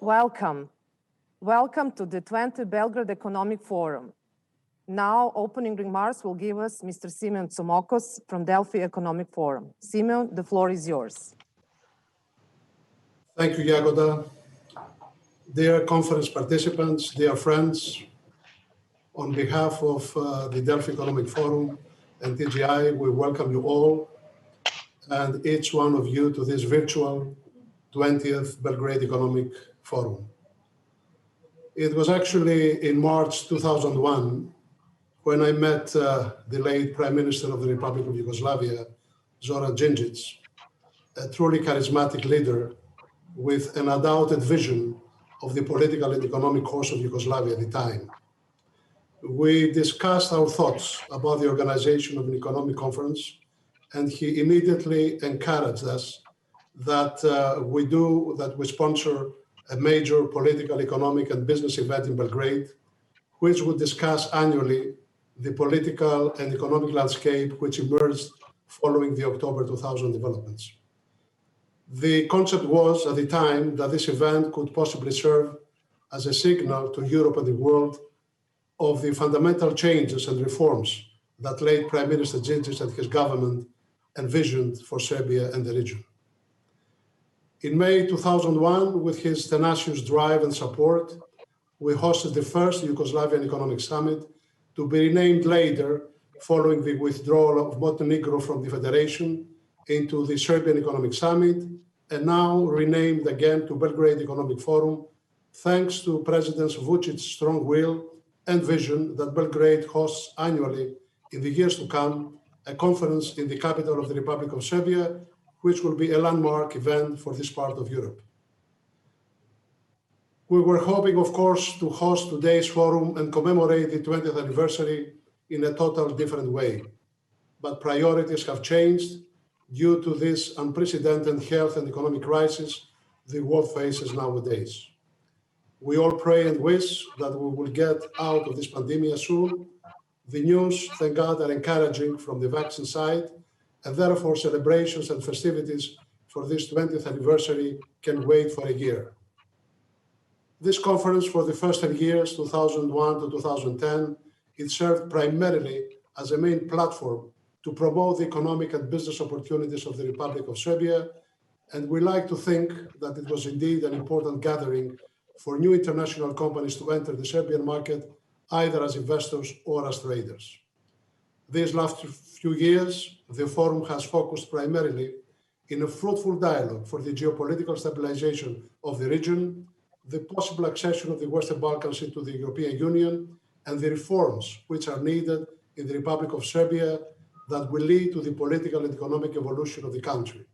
Welcome. Welcome to the 20th Belgrade Economic Forum. Now, opening remarks will give us Mr. Symeon Tsomokos from Delphi Economic Forum. Symeon, the floor is yours. Thank you, Jagoda. Dear conference participants, dear friends, on behalf of the Delphi Economic Forum and TGI, we welcome you all and each one of you to this virtual 20th Belgrade Economic Forum. It was actually in March 2001 when I met the late Prime Minister of the Republic of Yugoslavia, Zoran Djindjic, a truly charismatic leader with an undoubted vision of the political and economic course of Yugoslavia at the time. We discussed our thoughts about the organization of an economic conference, and he immediately encouraged us that we sponsor a major political, economic, and business event in Belgrade, which would discuss annually the political and economic landscape which emerged following the October 2000 developments. The concept was at the time that this event could possibly serve as a signal to Europe and the world of the fundamental changes and reforms that late Prime Minister Djindjic and his government envisioned for Serbia and the region. In May 2001, with his tenacious drive and support, we hosted the first Yugoslavian Economic Summit, to be renamed later following the withdrawal of Montenegro from the Federation into the Serbian Economic Summit, and now renamed again to Belgrade Economic Forum, thanks to President Vucic's strong will and vision that Belgrade hosts annually in the years to come a conference in the capital of the Republic of Serbia, which will be a landmark event for this part of Europe. We were hoping, of course, to host today's forum and commemorate the 20th anniversary in a totally different way. But priorities have changed due to this unprecedented health and economic crisis the world faces nowadays. We all pray and wish that we will get out of this pandemic soon. The news, thank God, are encouraging from the vaccine side, and therefore celebrations and festivities for this 20th anniversary can wait for a year. This conference for the first 10 years, 2001 to 2010, it served primarily as a main platform to promote the economic and business opportunities of the Republic of Serbia, and we like to think that it was indeed an important gathering for new international companies to enter the Serbian market, either as investors or as traders. These last few years, the forum has focused primarily in a fruitful dialogue for the geopolitical stabilization of the region, the possible accession of the Western Balkans into the European Union, and the reforms which are needed in the Republic of Serbia that will lead to the political and economic evolution of the country.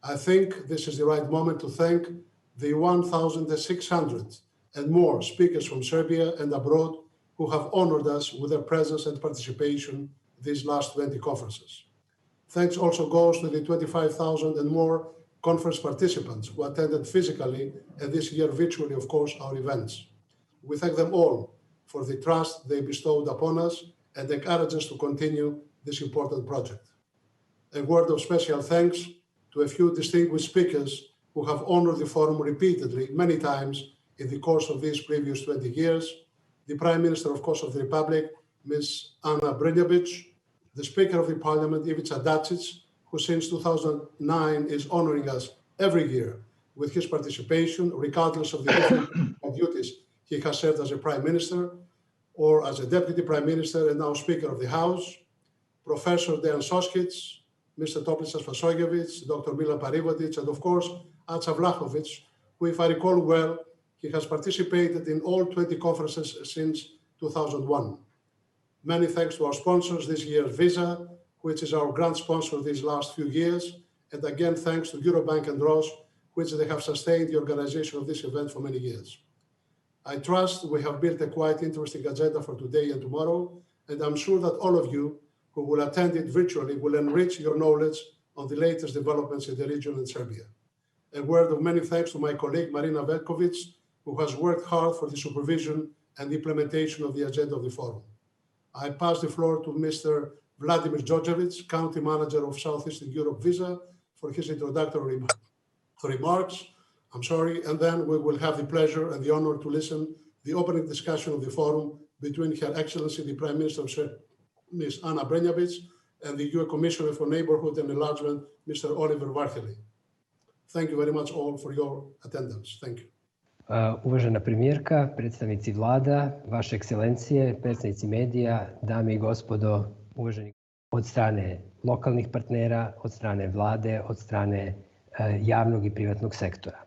I think this is the right moment to thank the 1,600 and more speakers from Serbia and abroad who have honored us with their presence and participation these last 20 conferences. Thanks also goes to the 25,000 and more conference participants who attended physically and this year virtually, of course, our events. We thank them all for the trust they bestowed upon us and encourage us to continue this important project. A word of special thanks to a few distinguished speakers who have honored the forum repeatedly, many times in the course of these previous 20 years. The Prime Minister, of course, of the Republic, Ms. Ana Brnabic, the Speaker of the Parliament, Ivica Dacic, who since 2009 is honoring us every year with his participation, regardless of the different duties he has served as a Prime Minister or as a Deputy Prime Minister and now Speaker of the House, Professor Dejan Soskic, Mr. Toplitsas Vasojevic, Dr. Milan Parivodic, and of course, Aca Vlahovic, who, if I recall well, he has participated in all 20 conferences since 2001. Many thanks to our sponsors this year, Visa, which is our grant sponsor these last few years, and again thanks to Eurobank and ROS, which they have sustained the organization of this event for many years. I trust we have built a quite interesting agenda for today and tomorrow, and I'm sure that all of you who will attend it virtually will enrich your knowledge on the latest developments in the region and Serbia. A word of many thanks to my colleague Marina Velkovic, who has worked hard for the supervision and implementation of the agenda of the forum. I pass the floor to Mr. Vladimir Djordjevic, County Manager of Southeastern Europe Visa, for his introductory remarks. I'm sorry, and then we will have the pleasure and the honor to listen the opening discussion of the forum between Her Excellency the Prime Minister of Serbia, Ms. Ana Brnabic, and the EU Commissioner for Neighborhood and Enlargement, Mr. Olivér Várhelyi. Thank you very much all for your attendance. Thank you. Uvažena premijerka, predstavnici vlada, vaše ekscelencije, predstavnici medija, dame i gospodo, uvaženi od strane lokalnih partnera, od strane vlade, od strane javnog i privatnog sektora.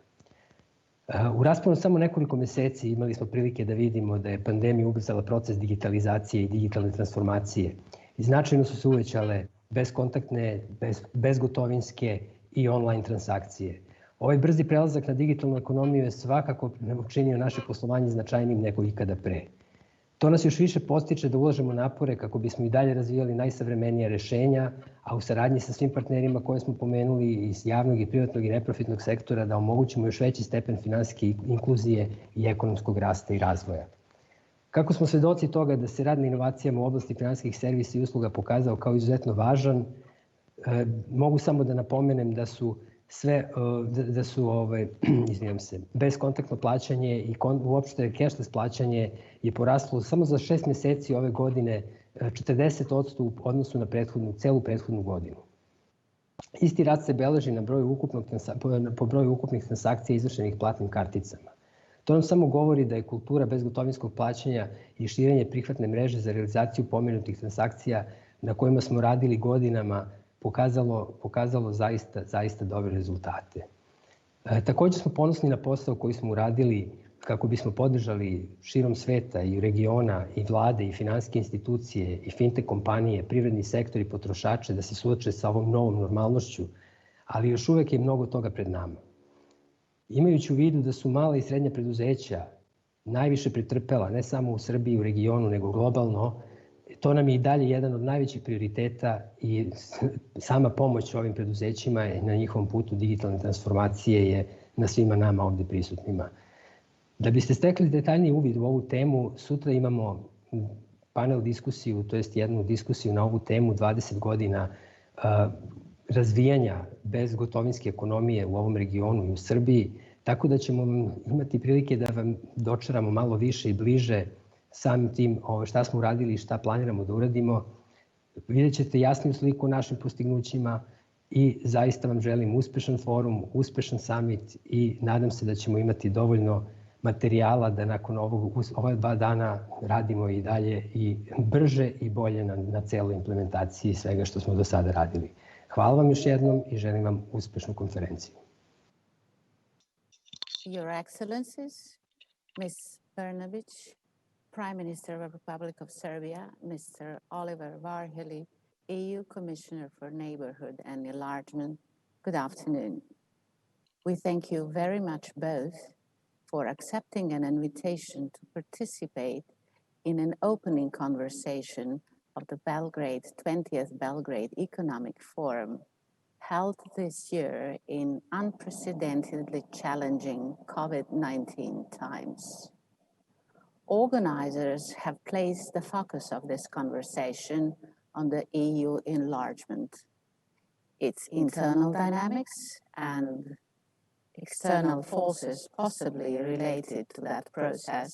U rasponu samo nekoliko meseci imali smo prilike da vidimo da je pandemija ubrzala proces digitalizacije i digitalne transformacije i značajno su se uvećale bezkontaktne, bezgotovinske i online transakcije. Ovaj brzi prelazak na digitalnu ekonomiju je svakako učinio naše poslovanje značajnijim nego ikada pre. To nas još više podstiče da ulažemo napore kako bismo i dalje razvijali najsavremenija rešenja, a u saradnji sa svim partnerima koje smo pomenuli iz javnog i privatnog i neprofitnog sektora da omogućimo još veći stepen finansijske inkluzije i ekonomskog rasta i razvoja. Kako smo svedoci toga da se rad na inovacijama u oblasti finansijskih servisa i usluga pokazao kao izuzetno važan, mogu samo da napomenem da su bezkontaktno plaćanje i uopšte cashless plaćanje je poraslo samo za 6 meseci ove godine 40% u odnosu na celu prethodnu godinu. Isti rast se beleži po broju ukupnih transakcija izvršenih platnim karticama. To nam samo govori da je kultura bezgotovinskog plaćanja i širenje prihvatne mreže za realizaciju pomenutih transakcija na kojima smo radili godinama pokazalo zaista dobre rezultate. Takođe smo ponosni na posao koji smo uradili kako bismo podržali širom sveta i regiona i vlade i finansijske institucije i fintech kompanije, privredni sektor i potrošače da se suoče sa ovom novom normalnošću, ali još uvek je mnogo toga pred nama. Imajući u vidu da su mala i srednja preduzeća najviše pretrpela, ne samo u Srbiji i u regionu, nego globalno, to nam je i dalje jedan od najvećih prioriteta i sama pomoć ovim preduzećima na njihovom putu digitalne transformacije je na svima nama ovde prisutnima. Da biste stekli detaljniji uvid u ovu temu, sutra imamo panel diskusiju, to jest jednu diskusiju na ovu temu 20 godina razvijanja bezgotovinske ekonomije u ovom regionu i u Srbiji, tako da ćemo imati prilike da vam dočaramo malo više i bliže samim tim šta smo uradili i šta planiramo da uradimo. Vidjet ćete jasniju sliku o našim postignućima i zaista vam želim uspešan forum, uspešan summit i nadam se da ćemo imati dovoljno materijala da nakon ova 2 dana radimo i dalje i brže i bolje na celoj implementaciji svega što smo do sada radili. Hvala vam još jednom i želim vam uspešnu konferenciju. Your Excellencies, Ms. Brnabic, Prime Minister of the Republic of Serbia, Mr. Olivér Várhelyi, EU Commissioner for Neighborhood and Enlargement, good afternoon. We thank you very much both for accepting an invitation to participate in an opening conversation of the 20th Belgrade Economic Forum, held this year in unprecedentedly challenging COVID-19 times. Organizers have placed the focus of this conversation on the EU enlargement, its internal dynamics and external forces possibly related to that process,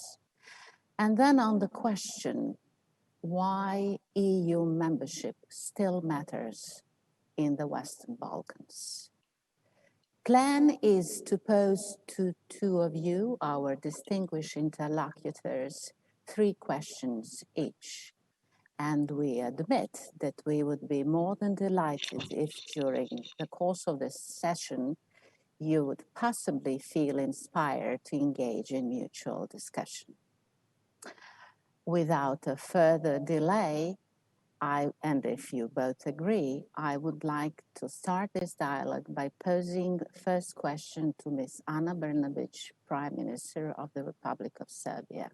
and then on the question why EU membership still matters in the Western Balkans. Plan is to pose to 2 of you, our distinguished interlocutors, 3 questions each. And we admit that we would be more than delighted if during the course of this session, you would possibly feel inspired to engage in mutual discussion. Without a further delay, and if you both agree, I would like to start this dialogue by posing the first question to Ms. Ana Brnabic, Prime Minister of the Republic of Serbia.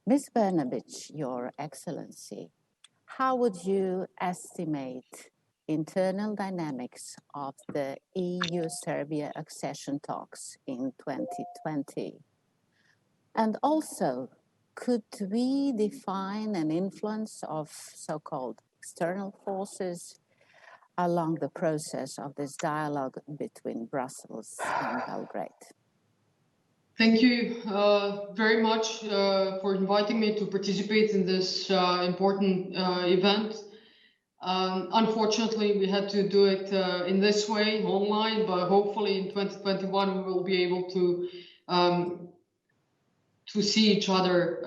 Ms. Brnabic, Your Excellency, how would you estimate internal dynamics of the EU-Serbia accession talks in 2020? And also, could we define an influence of so-called external forces along the process of this dialogue between Brussels and Belgrade. Thank you very much for inviting me to participate in this important event. Unfortunately, we had to do it in this way, online, but hopefully in 2021 we will be able to see each other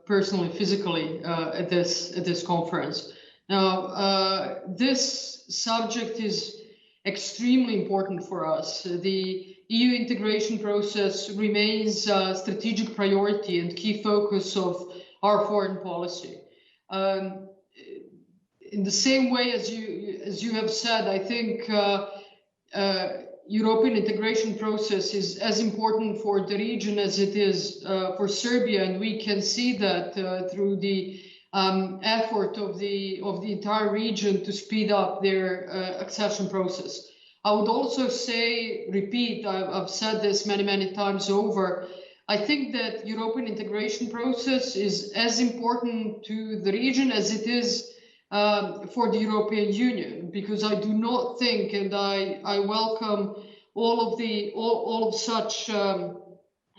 personally, physically at this conference. Now, this subject is extremely important for us. The EU integration process remains a strategic priority and key focus of our foreign policy. In the same way as you have said, I think European integration process is as important for the region as it is for Serbia, and we can see that through the effort of the entire region to speed up their accession process. I would also say, repeat, I've said this many times over, I think that European integration process is as important to the region as it is for the European Union, because I do not think, and I welcome all of such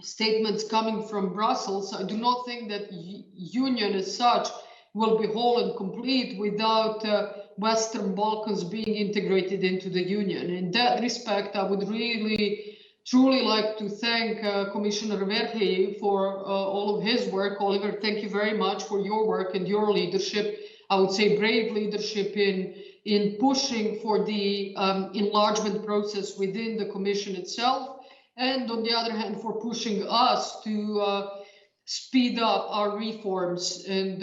statements coming from Brussels, I do not think that Union as such will be whole and complete without Western Balkans being integrated into the Union. In that respect, I would really, truly like to thank Commissioner Várhelyi for all of his work. Olivér, thank you very much for your work and your leadership. I would say brave leadership in pushing for the enlargement process within the Commission itself, and on the other hand, for pushing us to speed up our reforms and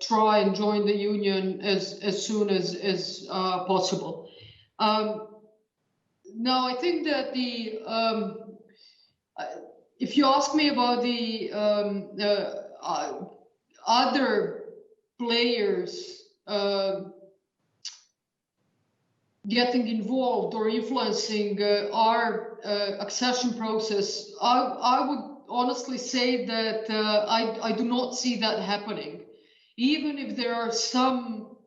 try and join the Union as soon as possible. Now, I think that if you ask me about the other players getting involved or influencing our accession process, I would honestly say that I do not see that happening. Even if there are some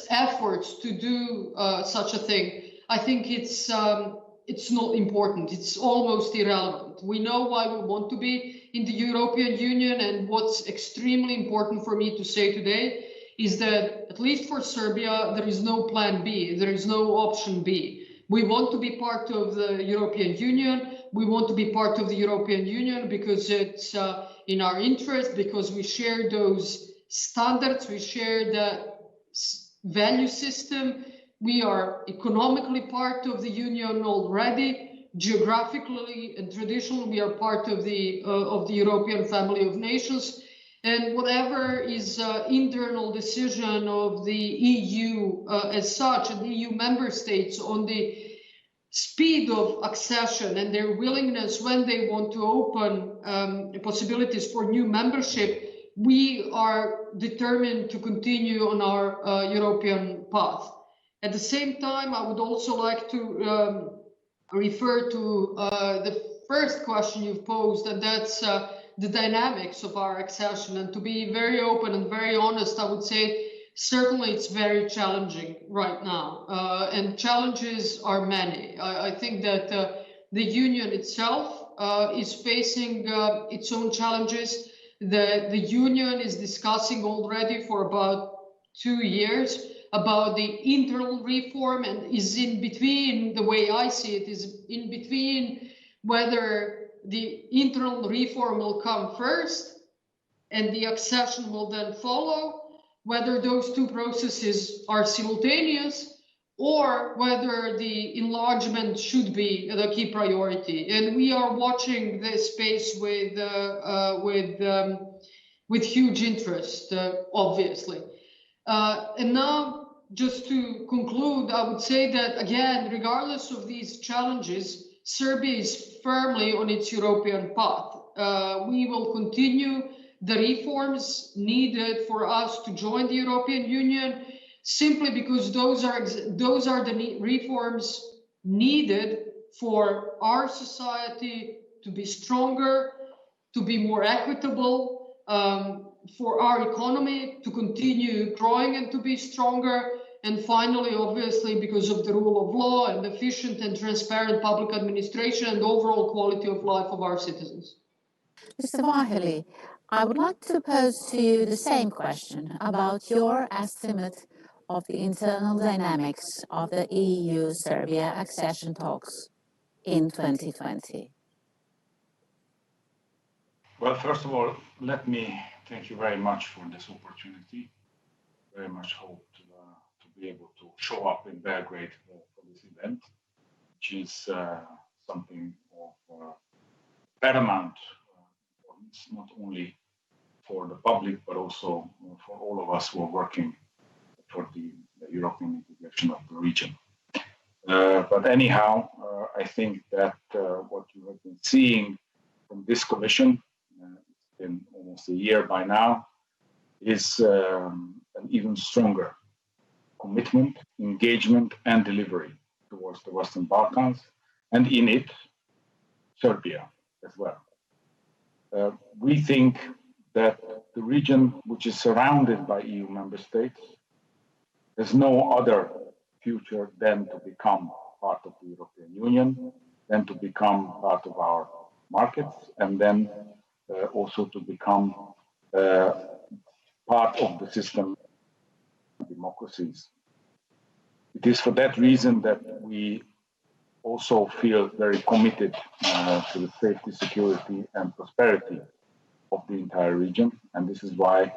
efforts to do such a thing, I think it's not important. It's almost irrelevant. We know why we want to be in the European Union, and what's extremely important for me to say today is that, at least for Serbia, there is no plan B, there is no option B. We want to be part of the European Union. We want to be part of the European Union because it's in our interest, because we share those standards, we share that value system. We are economically part of the Union already. Geographically and traditionally, we are part of the European family of nations. And whatever is internal decision of the EU as such, and the EU member states on the speed of accession and their willingness when they want to open possibilities for new membership, we are determined to continue on our European path. At the same time, I would also like to refer to the first question you've posed, and that's the dynamics of our accession. And to be very open and very honest, I would say certainly it's very challenging right now. And challenges are many. I think that the Union itself is facing its own challenges. The Union is discussing already for about 2 years about the internal reform, and is in between, the way I see it, is in between whether the internal reform will come first and the accession will then follow, whether those two processes are simultaneous, or whether the enlargement should be the key priority. And we are watching this space with huge interest, obviously. And now, just to conclude, I would say that, again, regardless of these challenges, Serbia is firmly on its European path. We will continue the reforms needed for us to join the European Union, simply because those are the reforms needed for our society to be stronger, to be more equitable, for our economy to continue growing and to be stronger. And finally, obviously, because of the rule of law and efficient and transparent public administration and overall quality of life of our citizens. Mr. Várhelyi, I would like to pose to you the same question about your estimate of the internal dynamics of the EU-Serbia accession talks in 2020. Well, first of all, let me thank you very much for this opportunity. Very much hope to be able to show up in Belgrade for this event, which is something of paramount importance, not only for the public, but also for all of us who are working for the European integration of the region. But anyhow, I think that what you have been seeing from this Commission, it's been almost a year by now, is an even stronger commitment, engagement, and delivery towards the Western Balkans, and in it, Serbia as well. We think that the region, which is surrounded by EU member states, has no other future than to become part of the European Union, than to become part of our markets, and then also to become part of the system of democracies. It is for that reason that we also feel very committed to the safety, security, and prosperity of the entire region. And this is why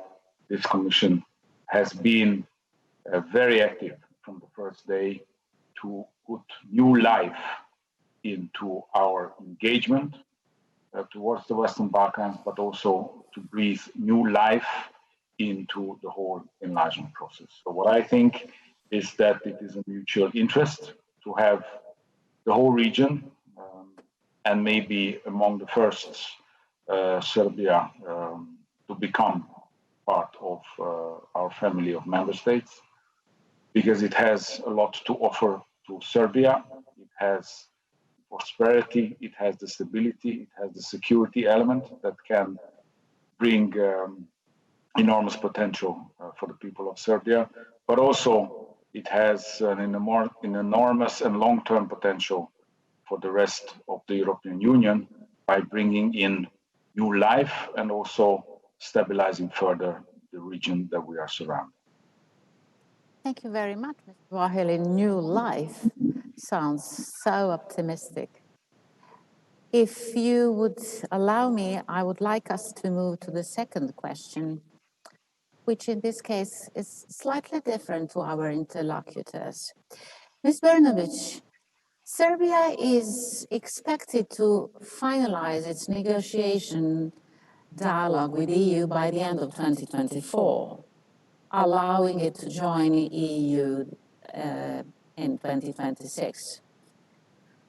this Commission has been very active from the first day to put new life into our engagement towards the Western Balkans, but also to breathe new life into the whole enlargement process. So what I think is that it is a mutual interest to have the whole region, and maybe among the first, Serbia, to become part of our family of member states, because it has a lot to offer to Serbia. It has prosperity, it has the stability, it has the security element that can bring enormous potential for the people of Serbia, but also it has an enormous and long-term potential for the rest of the European Union by bringing in new life and also stabilizing further the region that we are surrounded. Thank you very much, Mr. Várhelyi. New life sounds so optimistic. If you would allow me, I would like us to move to the second question, which in this case is slightly different to our interlocutors. Ms. Brnabic, Serbia is expected to finalize its negotiation dialogue with the EU by the end of 2024, allowing it to join the EU in 2026.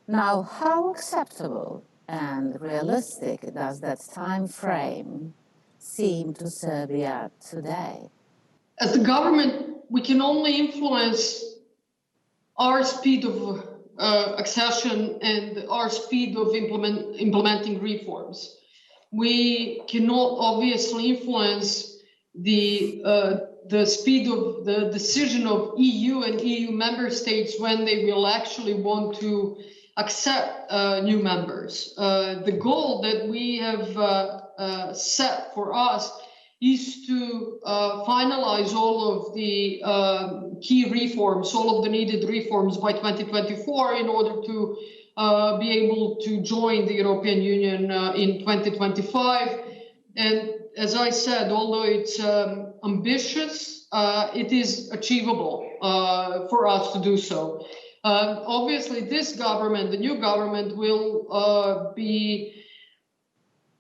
Now, how acceptable and realistic does that time frame seem to Serbia today? As the government, we can only influence our speed of accession and our speed of implementing reforms. We cannot obviously influence the speed of the decision of EU and EU member states when they will actually want to accept new members. The goal that we have set for us is to finalize all of the key reforms, all of the needed reforms by 2024 in order to be able to join the European Union in 2025. And as I said, although it's ambitious, it is achievable for us to do so. Obviously, this government, the new government, will be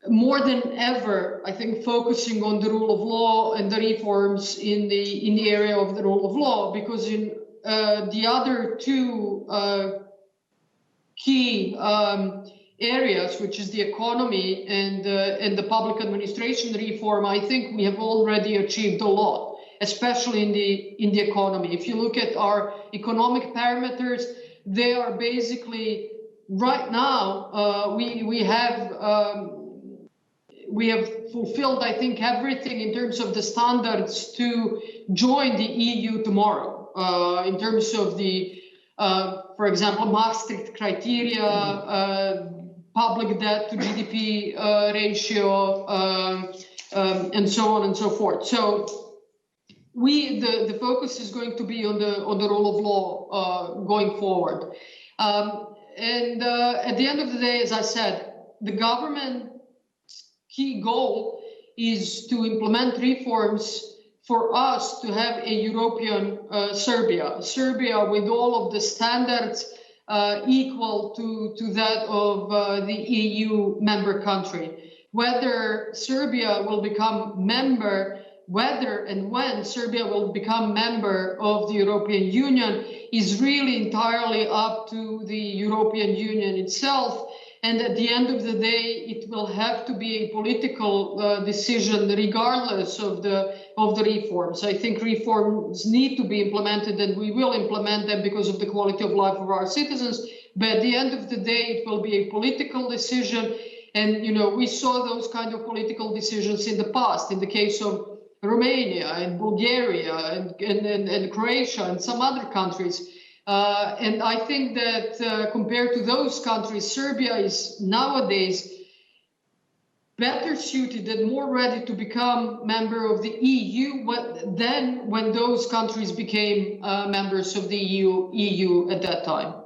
more than ever, I think, focusing on the rule of law and the reforms in the area of the rule of law, because in the other two key areas, which is the economy and the public administration reform, I think we have already achieved a lot, especially in the economy. If you look at our economic parameters, they are basically right now we have we have fulfilled, I think, everything in terms of the standards to join the EU tomorrow. In terms of the, for example, Maastricht criteria, public debt to GDP ratio, and so on and so forth. So the focus is going to be on the rule of law going forward. And at the end of the day, as I said, the government's key goal is to implement reforms for us to have a European Serbia with all of the standards equal to that of the EU member country. Whether Serbia will become member, whether and when Serbia will become member of the European Union is really entirely up to the European Union itself. And at the end of the day, it will have to be a political decision regardless of the reforms. I think reforms need to be implemented, and we will implement them because of the quality of life of our citizens. But at the end of the day, it will be a political decision. And, you know, we saw those kind of political decisions in the past, in the case of Romania and Bulgaria and Croatia and some other countries. And I think that compared to those countries, Serbia is nowadays better suited and more ready to become member of the EU than when those countries became members of the EU at that time.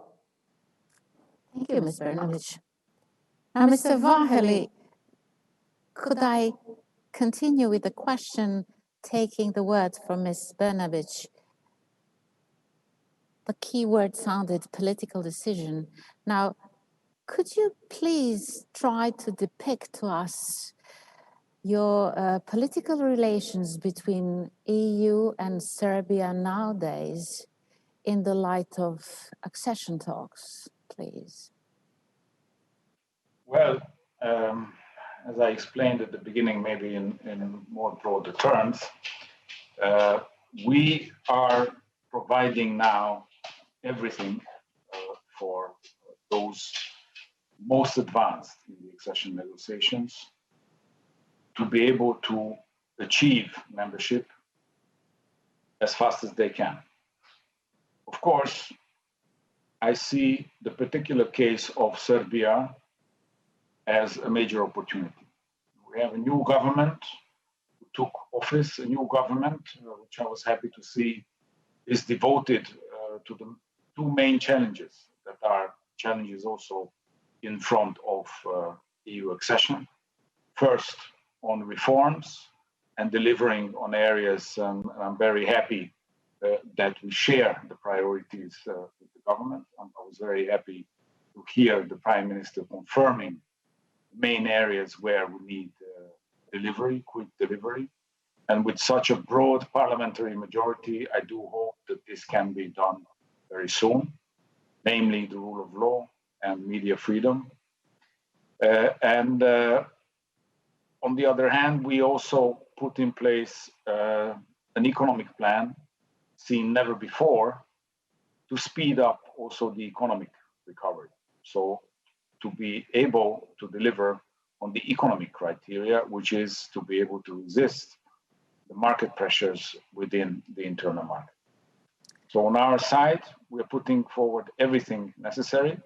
Thank you, Ms. Brnabic. Now, Mr. Várhelyi, could I continue with the question, taking the word from Ms. Brnabic? The key word sounded political decision. Now, could you please try to depict to us your political relations between EU and Serbia nowadays in the light of accession talks, please? Well, as I explained at the beginning, maybe in more broader terms, we are providing now everything for those most advanced in the accession negotiations to be able to achieve membership as fast as they can. Of course, I see the particular case of Serbia as a major opportunity. We have a new government who took office, a new government, which I was happy to see is devoted to the two main challenges that are challenges also in front of EU accession. First, on reforms and delivering on areas, and I'm very happy that we share the priorities with the government. I was very happy to hear the Prime Minister confirming main areas where we need delivery, quick delivery. And with such a broad parliamentary majority, I do hope that this can be done very soon, namely the rule of law and media freedom. On the other hand, we also put in place an economic plan seen never before to speed up also the economic recovery. So to be able to deliver on the economic criteria, which is to be able to resist the market pressures within the internal market. So on our side, we're putting forward everything necessary.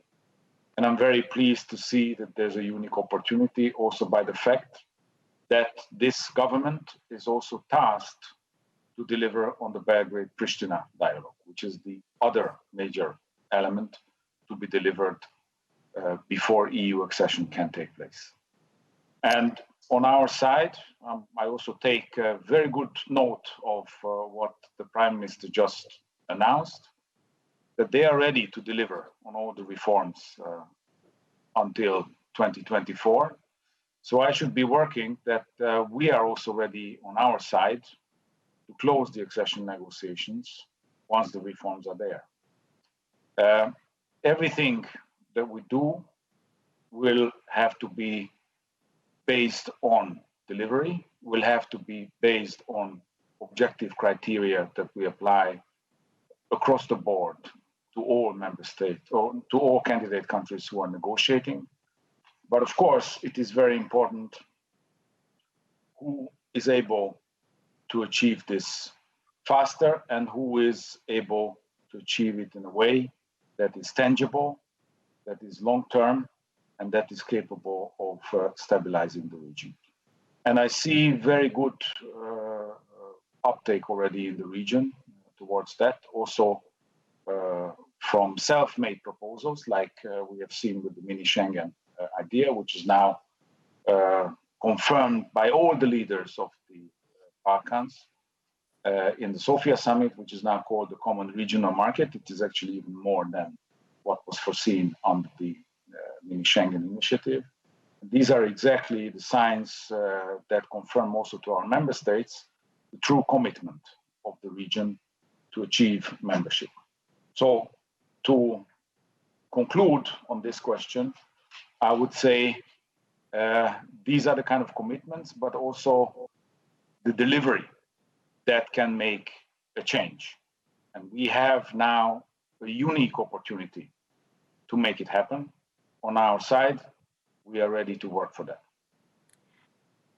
And I'm very pleased to see that there's a unique opportunity also by the fact that this government is also tasked to deliver on the Belgrade-Pristina dialogue, which is the other major element to be delivered before EU accession can take place. And on our side, I also take very good note of what the Prime Minister just announced, that they are ready to deliver on all the reforms until 2024. So I should be working that we are also ready on our side to close the accession negotiations once the reforms are there. Everything that we do will have to be based on delivery, will have to be based on objective criteria that we apply across the board to all member states or to all candidate countries who are negotiating. But of course, it is very important who is able to achieve this faster and who is able to achieve it in a way that is tangible, that is long-term, and that is capable of stabilizing the region. And I see very good uptake already in the region towards that, also from self-made proposals like we have seen with the mini Schengen idea, which is now confirmed by all the leaders of the Balkans in the Sofia summit, which is now called the Common Regional Market. It is actually even more than what was foreseen under the mini Schengen initiative. These are exactly the signs that confirm also to our member states the true commitment of the region to achieve membership. So to conclude on this question, I would say these are the kind of commitments, but also the delivery that can make a change. And we have now a unique opportunity to make it happen. On our side, we are ready to work for that.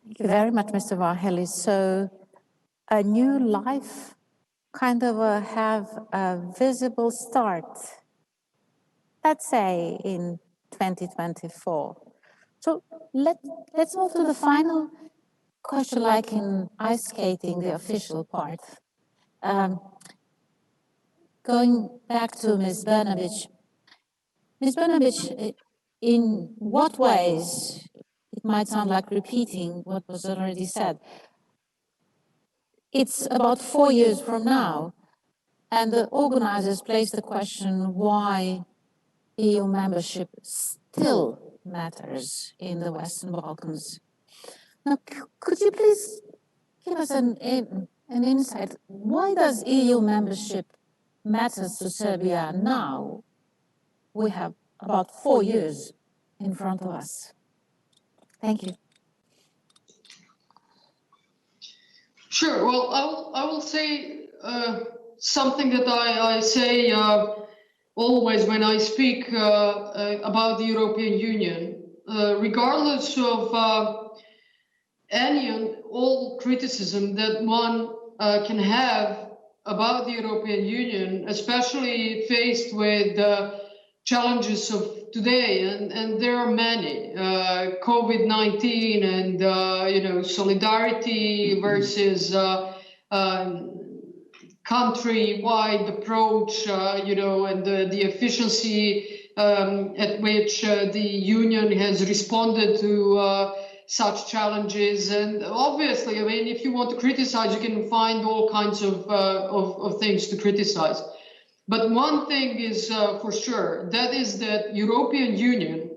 Thank you very much, Mr. Várhelyi. So a new life kind of have a visible start, let's say in 2024. So let's move to the final question, like in ice skating, the official part. Going back to Ms. Brnabic. Ms. Brnabic, in what ways, it might sound like repeating what was already said, it's about 4 years from now, and the organizers place the question why EU membership still matters in the Western Balkans. Now, could you please give us an insight? Why does EU membership matter to Serbia now? We have about 4 years in front of us. Thank you. Sure. Well, I will say something that I say always when I speak about the European Union, regardless of any and all criticism that one can have about the European Union, especially faced with the challenges of today, and there are many, COVID-19 and solidarity versus country-wide approach, and the efficiency at which the Union has responded to such challenges. And obviously, I mean, if you want to criticize, you can find all kinds of things to criticize. But one thing is for sure, that is that European Union,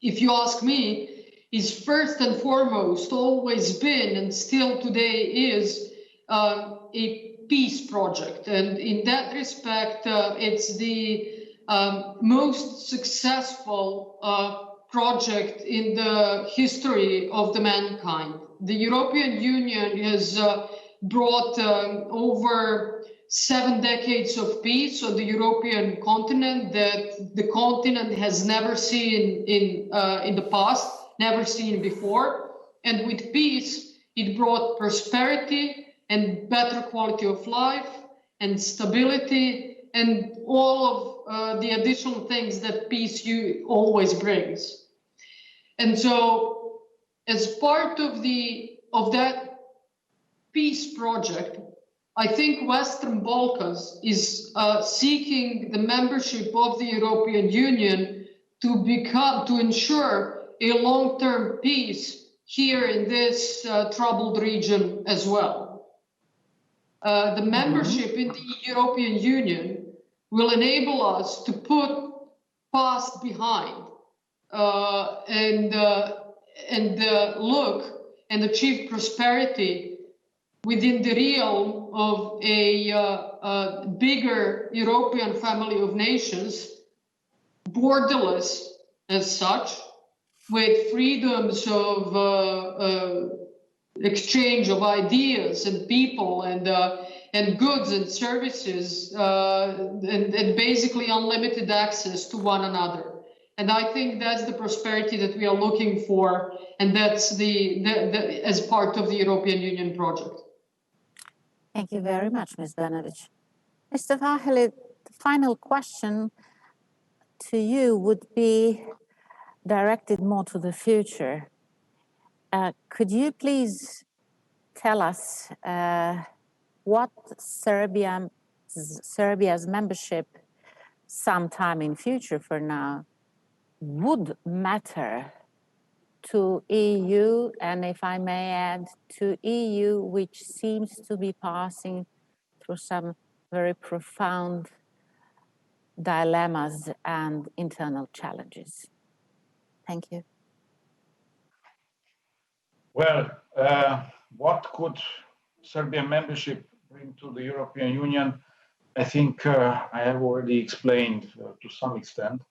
if you ask me, is first and foremost always been and still today is a peace project. And in that respect, it's the most successful project in the history of the mankind. The European Union has brought over 7 decades of peace on the European continent that the continent has never seen in the past, never seen before. And with peace, it brought prosperity and better quality of life and stability and all of the additional things that peace always brings. And so, as part of that peace project, I think Western Balkans is seeking the membership of the European Union to ensure a long-term peace here in this troubled region as well. The membership in the European Union will enable us to put past behind and look and achieve prosperity within the realm of a bigger European family of nations, borderless as such, with freedoms of exchange of ideas and people and goods and services, and basically unlimited access to one another. And I think that's the prosperity that we are looking for, and that's as part of the European Union project. Thank you very much, Ms. Brnabic. Mr. Várhelyi, the final question to you would be directed more to the future. Could you please tell us what Serbia's membership sometime in future for now would matter to EU, and if I may add, to EU, which seems to be passing through some very profound dilemmas and internal challenges? Thank you. Well, what could Serbian membership bring to the European Union? I think I have already explained to some extent.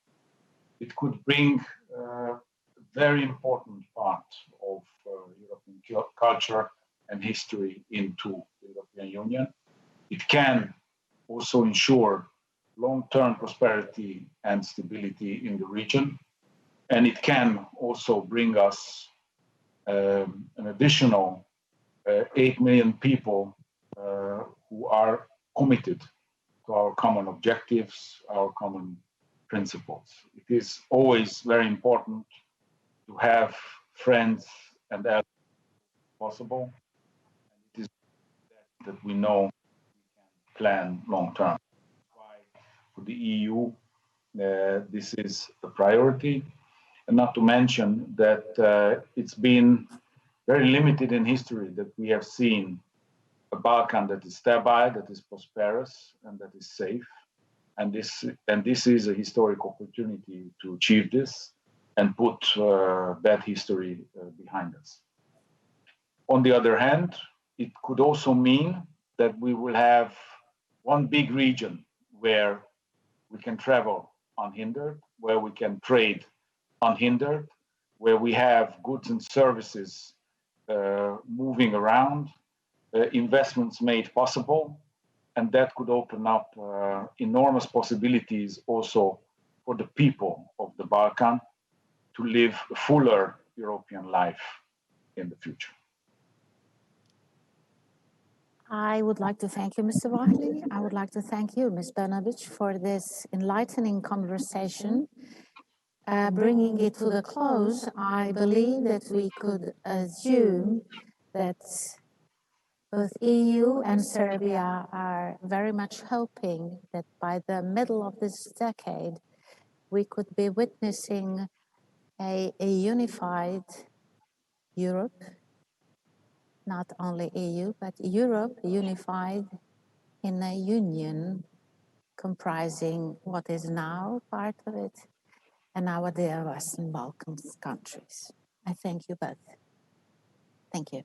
It could bring a very important part of European culture and history into the European Union. It can also ensure long-term prosperity and stability in the region. And it can also bring us an additional 8 million people who are committed to our common objectives, our common principles. It is always very important to have friends and allies possible. And it is that we know we can plan long term. Why for the EU this is a priority, and not to mention that it's been very limited in history that we have seen a Balkan that is stable, that is prosperous, and that is safe. And this is a historic opportunity to achieve this and put bad history behind us. On the other hand, it could also mean that we will have one big region where we can travel unhindered, where we can trade unhindered, where we have goods and services moving around, investments made possible, and that could open up enormous possibilities also for the people of the Balkan to live a fuller European life in the future. I would like to thank you, Mr. Várhelyi. I would like to thank you, Ms. Brnabic, for this enlightening conversation. Bringing it to the close, I believe that we could assume that both EU and Serbia are very much hoping that by the middle of this decade, we could be witnessing a unified Europe, not only EU, but Europe unified in a union comprising what is now part of it and our dear Western Balkans countries. I thank you both. Thank you.